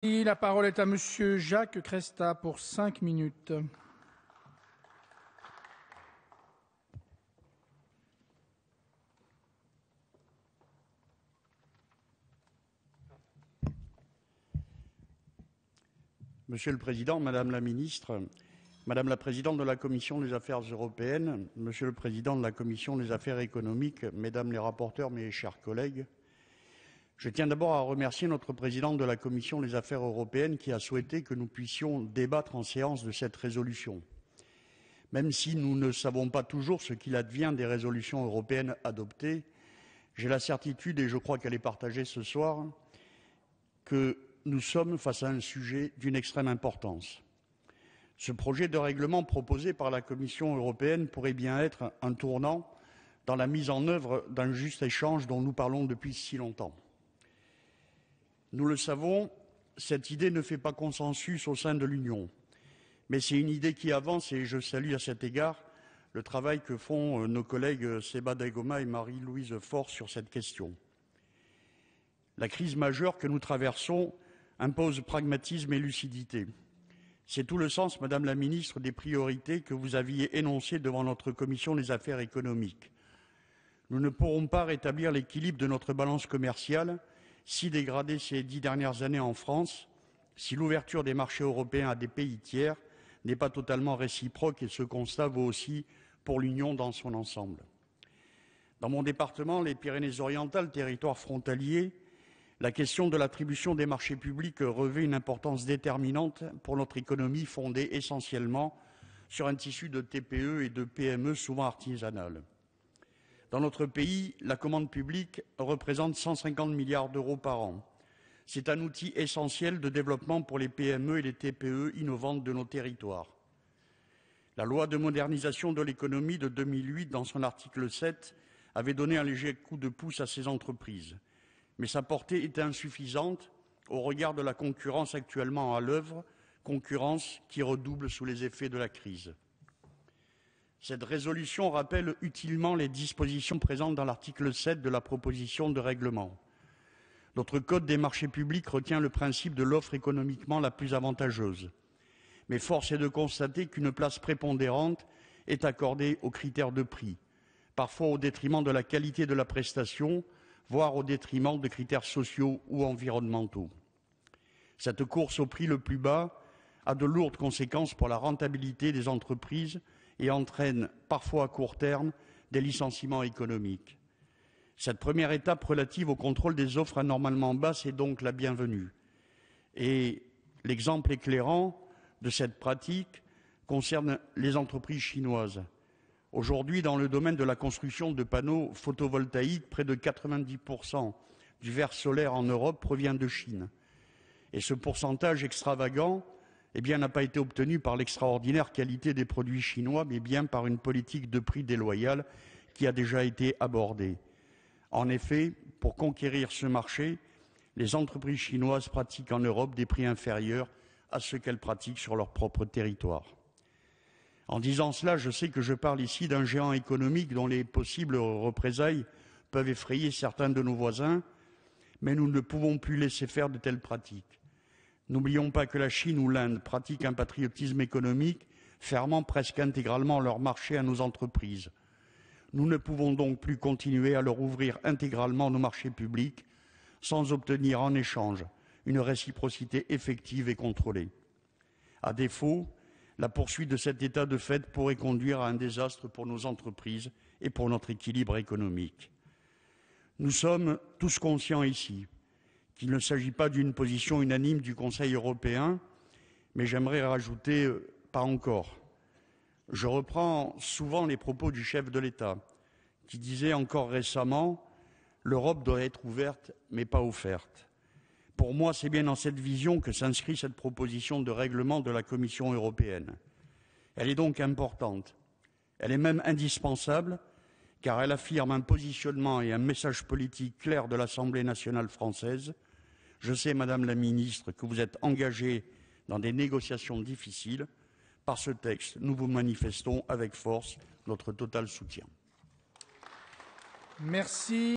La parole est à Monsieur Jacques Cresta pour 5 minutes. Monsieur le Président, Madame la Ministre, Madame la Présidente de la Commission des Affaires européennes, Monsieur le Président de la Commission des Affaires économiques, Mesdames les rapporteurs, mes chers collègues, je tiens d'abord à remercier notre Présidente de la Commission des Affaires européennes qui a souhaité que nous puissions débattre en séance de cette résolution. Même si nous ne savons pas toujours ce qu'il advient des résolutions européennes adoptées, j'ai la certitude, et je crois qu'elle est partagée ce soir, que nous sommes face à un sujet d'une extrême importance. Ce projet de règlement proposé par la Commission européenne pourrait bien être un tournant dans la mise en œuvre d'un juste échange dont nous parlons depuis si longtemps. Nous le savons, cette idée ne fait pas consensus au sein de l'Union, mais c'est une idée qui avance et je salue à cet égard le travail que font nos collègues Seba Daigoma et Marie-Louise Fors sur cette question. La crise majeure que nous traversons impose pragmatisme et lucidité. C'est tout le sens, Madame la Ministre, des priorités que vous aviez énoncées devant notre Commission des affaires économiques. Nous ne pourrons pas rétablir l'équilibre de notre balance commerciale, si dégradée ces 10 dernières années en France, si l'ouverture des marchés européens à des pays tiers n'est pas totalement réciproque, et ce constat vaut aussi pour l'Union dans son ensemble. Dans mon département, les Pyrénées-Orientales, territoire frontalier, la question de l'attribution des marchés publics revêt une importance déterminante pour notre économie fondée essentiellement sur un tissu de TPE et de PME souvent artisanales. Dans notre pays, la commande publique représente 150 milliards d'euros par an. C'est un outil essentiel de développement pour les PME et les TPE innovantes de nos territoires. La loi de modernisation de l'économie de 2008, dans son article 7, avait donné un léger coup de pouce à ces entreprises. Mais sa portée était insuffisante au regard de la concurrence actuellement à l'œuvre, concurrence qui redouble sous les effets de la crise. Cette résolution rappelle utilement les dispositions présentes dans l'article 7 de la proposition de règlement. Notre Code des marchés publics retient le principe de l'offre économiquement la plus avantageuse. Mais force est de constater qu'une place prépondérante est accordée aux critères de prix, parfois au détriment de la qualité de la prestation, voire au détriment de critères sociaux ou environnementaux. Cette course au prix le plus bas a de lourdes conséquences pour la rentabilité des entreprises et entraîne, parfois à court terme, des licenciements économiques. Cette première étape relative au contrôle des offres anormalement basses est donc la bienvenue. Et l'exemple éclairant de cette pratique concerne les entreprises chinoises. Aujourd'hui, dans le domaine de la construction de panneaux photovoltaïques, près de 90% du verre solaire en Europe provient de Chine. Et ce pourcentage extravagant n'a pas été obtenu par l'extraordinaire qualité des produits chinois, mais bien par une politique de prix déloyale qui a déjà été abordée. En effet, pour conquérir ce marché, les entreprises chinoises pratiquent en Europe des prix inférieurs à ceux qu'elles pratiquent sur leur propre territoire. En disant cela, je sais que je parle ici d'un géant économique dont les possibles représailles peuvent effrayer certains de nos voisins, mais nous ne pouvons plus laisser faire de telles pratiques. N'oublions pas que la Chine ou l'Inde pratiquent un patriotisme économique, fermant presque intégralement leur marché à nos entreprises. Nous ne pouvons donc plus continuer à leur ouvrir intégralement nos marchés publics sans obtenir en échange une réciprocité effective et contrôlée. À défaut, la poursuite de cet état de fait pourrait conduire à un désastre pour nos entreprises et pour notre équilibre économique. Nous sommes tous conscients ici qu'il ne s'agit pas d'une position unanime du Conseil européen, mais j'aimerais rajouter pas encore. Je reprends souvent les propos du chef de l'État, qui disait encore récemment « l'Europe doit être ouverte, mais pas offerte ». Pour moi, c'est bien dans cette vision que s'inscrit cette proposition de règlement de la Commission européenne. Elle est donc importante. Elle est même indispensable, car elle affirme un positionnement et un message politique clair de l'Assemblée nationale française. Je sais, Madame la Ministre, que vous êtes engagée dans des négociations difficiles. Par ce texte, nous vous manifestons avec force notre total soutien. Merci.